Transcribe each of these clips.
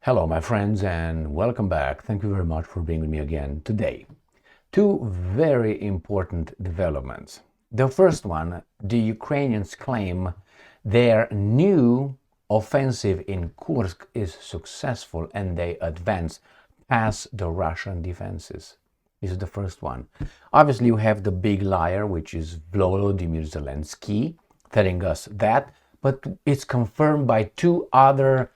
Hello, my friends, and welcome back. Thank you very much for being with me again today. Two very important developments. The first one, the Ukrainians claim their new offensive in Kursk is successful and they advance past the Russian defenses. This is the first one. Obviously, you have the big liar, which is Volodymyr Zelenskyy, telling us that, but it's confirmed by two other,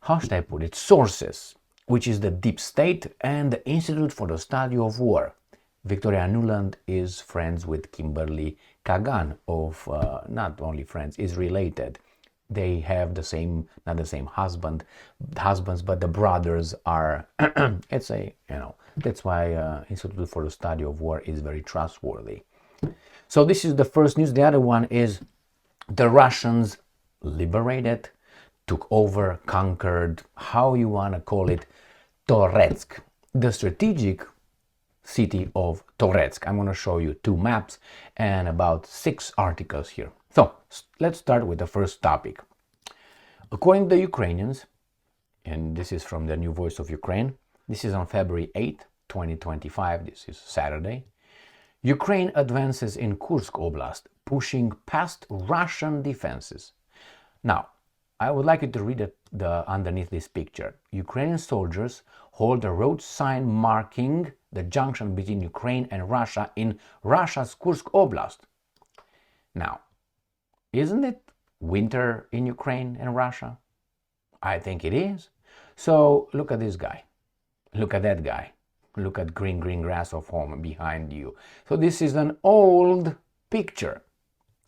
how should I put it, sources, which is the DeepState and the Institute for the Study of War. Victoria Nuland is friends with Kimberly Kagan of, not only friends, is related. They have the same, not the same husbands, but the brothers are, that's why Institute for the Study of War is very trustworthy. So this is the first news. The other one is the Russians liberated, took over, conquered, how you want to call it, Toretsk, the strategic city of Toretsk. I'm going to show you two maps and about 6 articles here. So let's start with the first topic. According to the Ukrainians, and this is from the New Voice of Ukraine, this is on February 8th, 2025, this is Saturday, Ukraine advances in Kursk Oblast, pushing past Russian defenses. Now, I would like you to read the underneath this picture. Ukrainian soldiers hold a road sign marking the junction between Ukraine and Russia in Russia's Kursk Oblast. Now, isn't it winter in Ukraine and Russia? I think it is. So look at this guy. Look at that guy. Look at green grass of home behind you. So this is an old picture.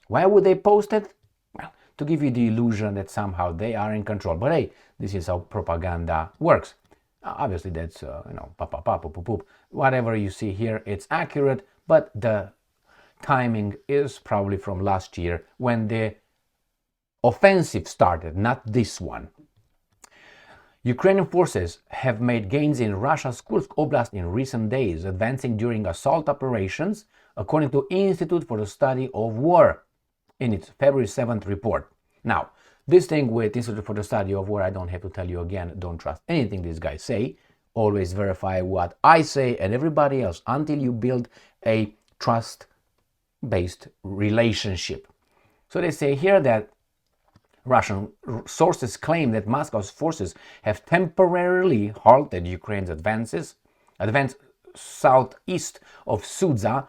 Why would they post it? Well, to give you the illusion that somehow they are in control. But hey, this is how propaganda works. Obviously, that's, whatever you see here, it's accurate, but the timing is probably from last year when the offensive started, not this one. Ukrainian forces have made gains in Russia's Kursk Oblast in recent days, advancing during assault operations, according to Institute for the Study of War in its February 7th report. Now, this thing with Institute for the Study of War, I don't have to tell you again, don't trust anything these guys say. Always verify what I say and everybody else until you build a trust-based relationship. So they say here that Russian sources claim that Moscow's forces have temporarily halted Ukraine's advance southeast of Sudza,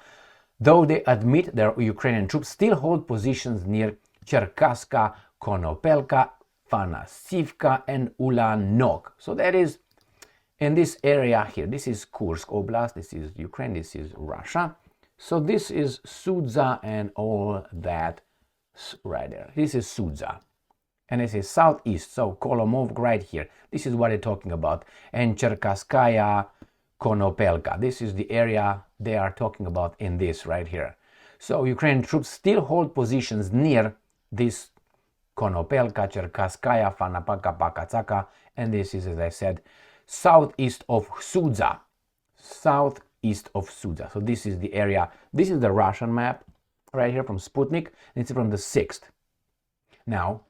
though they admit their Ukrainian troops still hold positions near Cherkasska, Konopelka, Fanasivka, and Ulanok. So that is in this area here. This is Kursk Oblast, this is Ukraine, this is Russia. So this is Sudza and all that right there. This is Sudza. And this is southeast, so Kolomovsk right here. This is what they're talking about. And Cherkasskaya, Konopelka. This is the area they are talking about in this right here. So Ukrainian troops still hold positions near this Konopelka, Cherkasskaya, Fanapaka, Pakatsaka, and this is, as I said, southeast of Sudza. Southeast of Sudza. So this is the area. This is the Russian map right here from Sputnik. It's from the 6th. Now,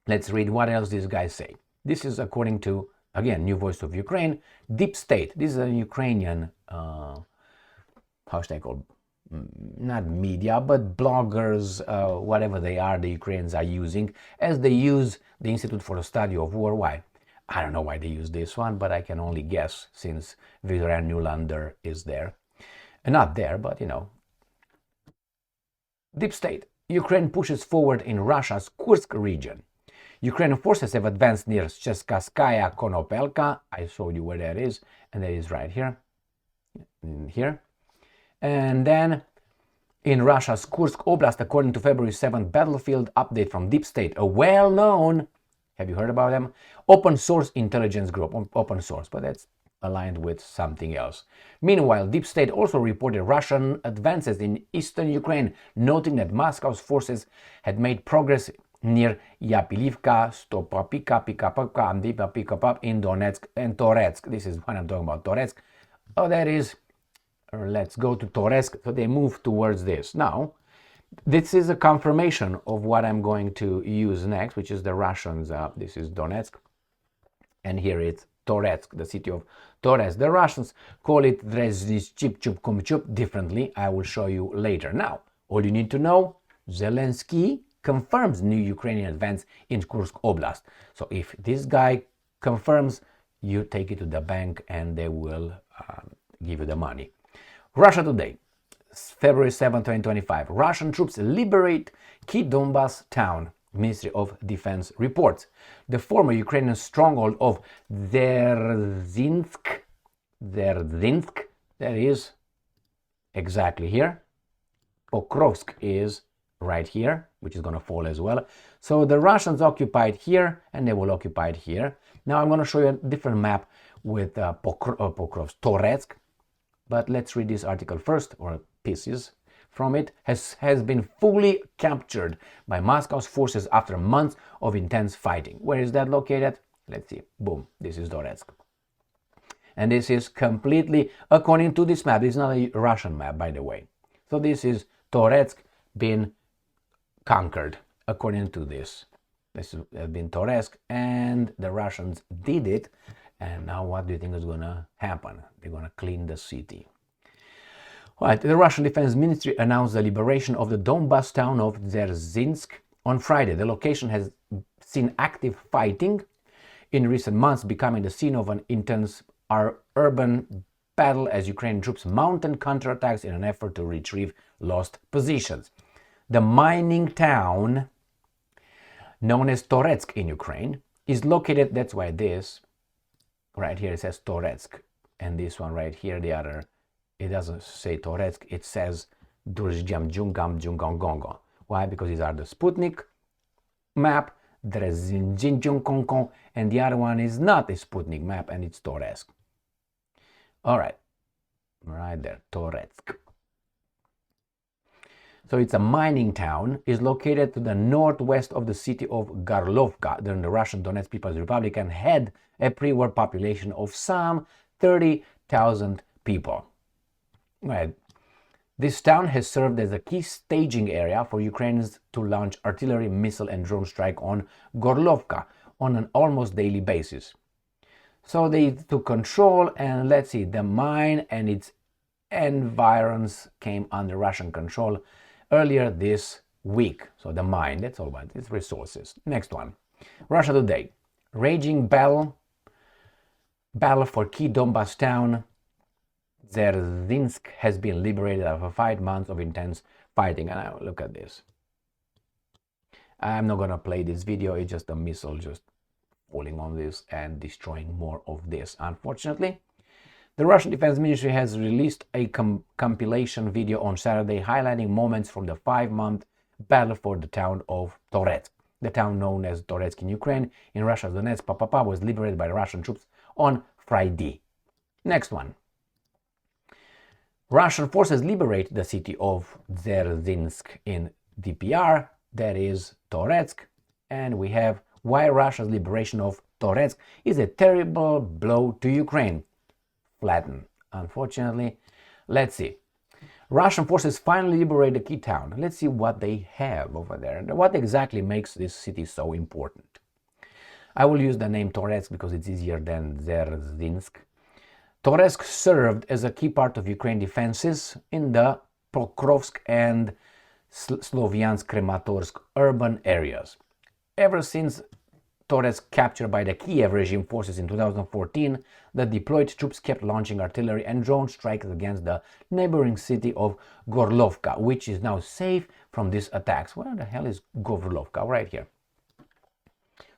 let's read what else these guys say. This is according to, again, New Voice of Ukraine, DeepState. This is a Ukrainian, how should I call it? Not media, but bloggers, whatever they are, the Ukrainians are using, as they use the Institute for the Study of War. Why? I don't know why they use this one, but I can only guess since Victoria Nuland is there. Not there, but you know. DeepState. Ukraine pushes forward in Russia's Kursk region. Ukrainian forces have advanced near Cherkasskaya, Konopelka. I showed you where that is, and that is right here. Here. And then in Russia's Kursk Oblast, according to February 7th battlefield update from DeepState, a well-known, have you heard about them? Open source intelligence group, open source, but that's aligned with something else. Meanwhile, DeepState also reported Russian advances in eastern Ukraine, noting that Moscow's forces had made progress near Yapilivka, Stopapika, Pikapaka, and Dipapikapap in Donetsk and Toretsk. This is what I'm talking about, Toretsk. Oh, that is, let's go to Toretsk. So they move towards this. Now, this is a confirmation of what I'm going to use next, which is the Russians. This is Donetsk. and here it's Toretsk, the city of Toretsk. The Russians call it Dzerzhinsk differently. I will show you later. Now, all you need to know, Zelenskyy confirms new Ukrainian advance in Kursk Oblast. So if this guy confirms, you take it to the bank and they will give you the money. Russia Today, February 7, 2025. Russian troops liberate key Donbass town. Ministry of Defense reports. The former Ukrainian stronghold of Dzerzhinsk, that is exactly here. Pokrovsk is right here, which is going to fall as well. So the Russians occupied here and they will occupy it here. Now I'm going to show you a different map with Pokrovsk, Toretsk. But let's read this article first, or pieces from it. Has been fully captured by Moscow's forces after months of intense fighting. Where is that located? Let's see. Boom. This is Toretsk. And this is completely according to this map. This is not a Russian map, by the way. So this is Toretsk being conquered according to this. This has been Toretsk and the Russians did it. And now what do you think is going to happen? They're going to clean the city. Right, the Russian Defense Ministry announced the liberation of the Donbass town of Dzerzhinsk on Friday. The location has seen active fighting in recent months, becoming the scene of an intense urban battle as Ukrainian troops mounted counterattacks in an effort to retrieve lost positions. The mining town, known as Toretsk in Ukraine, is located, that's why this, right here it says Toretsk, and this one right here, the other, it doesn't say Toretsk, it says Dzerzhinsk. Why? Because these are the Sputnik map, Dzerzhinsk, and the other one is not a Sputnik map, and it's Toretsk. All right, right there, Toretsk. So it's a mining town, is located to the northwest of the city of Gorlovka during the Russian Donetsk People's Republic and had a pre-war population of some 30,000 people. Right. This town has served as a key staging area for Ukrainians to launch artillery, missile and drone strike on Gorlovka on an almost daily basis. So they took control, and let's see, the mine and its environs came under Russian control earlier this week. So the mine, that's all about its resources. Next one. Russia Today. Raging battle for key Donbass town Dzerzhinsk has been liberated after 5 months of intense fighting. And now look at this. I'm not gonna play this video, it's just a missile just falling on this and destroying more of this. Unfortunately, the Russian Defense Ministry has released a compilation video on Saturday highlighting moments from the 5-month battle for the town of Toretsk. The town known as Toretsk in Ukraine, in Russia's Donetsk, was liberated by the Russian troops on Friday. Next one. Russian forces liberate the city of Dzerzhinsk in DPR, that is Toretsk, and we have why Russia's liberation of Toretsk is a terrible blow to Ukraine. Flatten. Unfortunately, let's see. Russian forces finally liberate the key town. Let's see what they have over there. What exactly makes this city so important? I will use the name Toretsk because it's easier than Dzerzhinsk. Toretsk served as a key part of Ukraine defenses in the Pokrovsk and Slovyansk-Kramatorsk urban areas. Ever since Toretsk captured by the Kiev regime forces in 2014, the deployed troops kept launching artillery and drone strikes against the neighboring city of Gorlovka, which is now safe from these attacks. Where the hell is Gorlovka? Right here.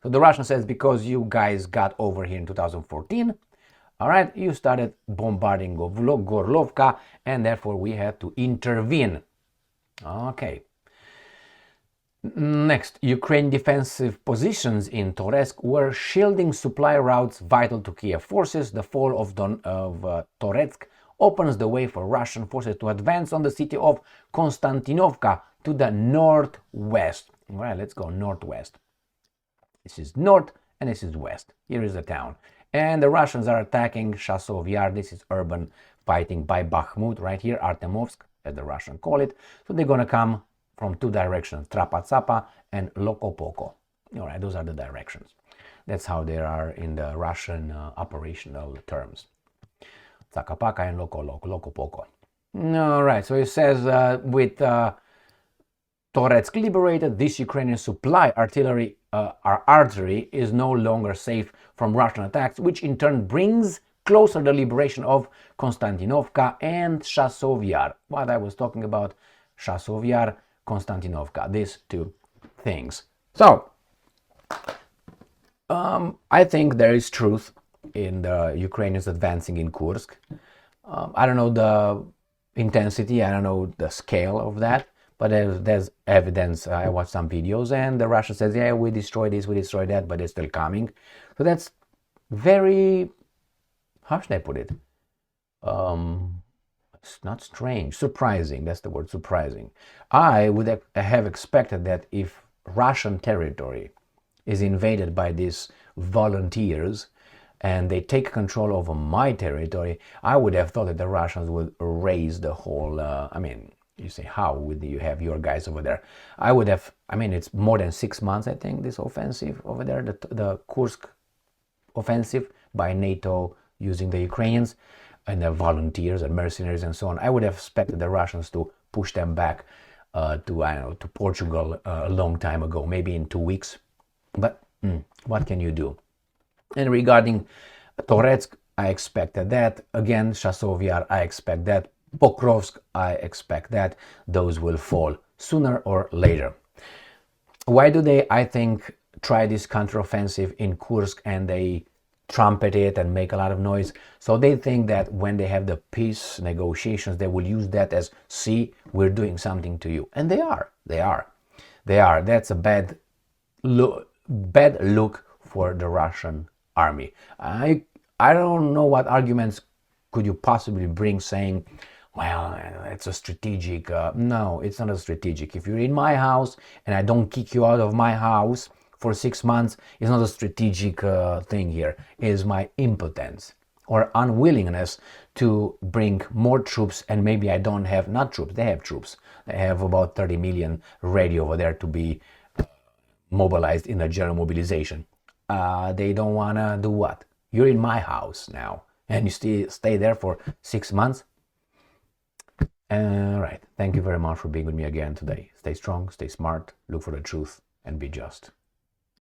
So the Russian says, because you guys got over here in 2014, all right, you started bombarding Gorlovka, and therefore we had to intervene. Okay. Next, Ukraine defensive positions in Toretsk were shielding supply routes vital to Kiev forces. The fall of Toretsk opens the way for Russian forces to advance on the city of Konstantinovka to the northwest. All right, let's go northwest. This is north and this is west. Here is the town. And the Russians are attacking Chasov Yar. This is urban fighting by Bakhmut right here, Artemovsk, as the Russians call it. So they're going to come from 2 directions, Trapatsapa and Lokopoko. All right, those are the directions. That's how they are in the Russian operational terms. Tzakapaka and Loko Poko. All right, so it says with Toretsk liberated, this Ukrainian supply artillery is no longer safe from Russian attacks, which in turn brings closer the liberation of Konstantinovka and Chasov Yar. What I was talking about, Chasov Yar, Konstantinovka, these two things. So, I think there is truth in the Ukrainians advancing in Kursk. I don't know the intensity, I don't know the scale of that, but there's evidence. I watched some videos and the Russia says, yeah, we destroyed this, we destroyed that, but it's still coming. So that's very, how should I put it? It's not strange, surprising. That's the word, surprising. I would have expected that if Russian territory is invaded by these volunteers and they take control over my territory, I would have thought that the Russians would raise the whole, you say, how would you have your guys over there? I would have, it's more than 6 months, I think, this offensive over there, the Kursk offensive by NATO using the Ukrainians and the volunteers and mercenaries and so on. I would have expected the Russians to push them back to Portugal a long time ago, maybe in 2 weeks. But what can you do? And regarding Toretsk, I expected that. Again, Chasov Yar, I expect that. Pokrovsk, I expect that. Those will fall sooner or later. Why do they, I think, try this counteroffensive in Kursk and they trumpet it and make a lot of noise? So they think that when they have the peace negotiations, they will use that as, see, we're doing something to you. And they are. That's a bad look for the Russian army. I don't know what arguments could you possibly bring saying, well, it's a strategic. No, it's not a strategic. If you're in my house and I don't kick you out of my house for 6 months, it's not a strategic thing here. It is my impotence or unwillingness to bring more troops, and maybe I don't have, not troops, they have troops. They have about 30 million ready over there to be mobilized in a general mobilization. They don't want to do what? You're in my house now and you stay there for 6 months. All right. Thank you very much for being with me again today. Stay strong, stay smart, look for the truth, and be just.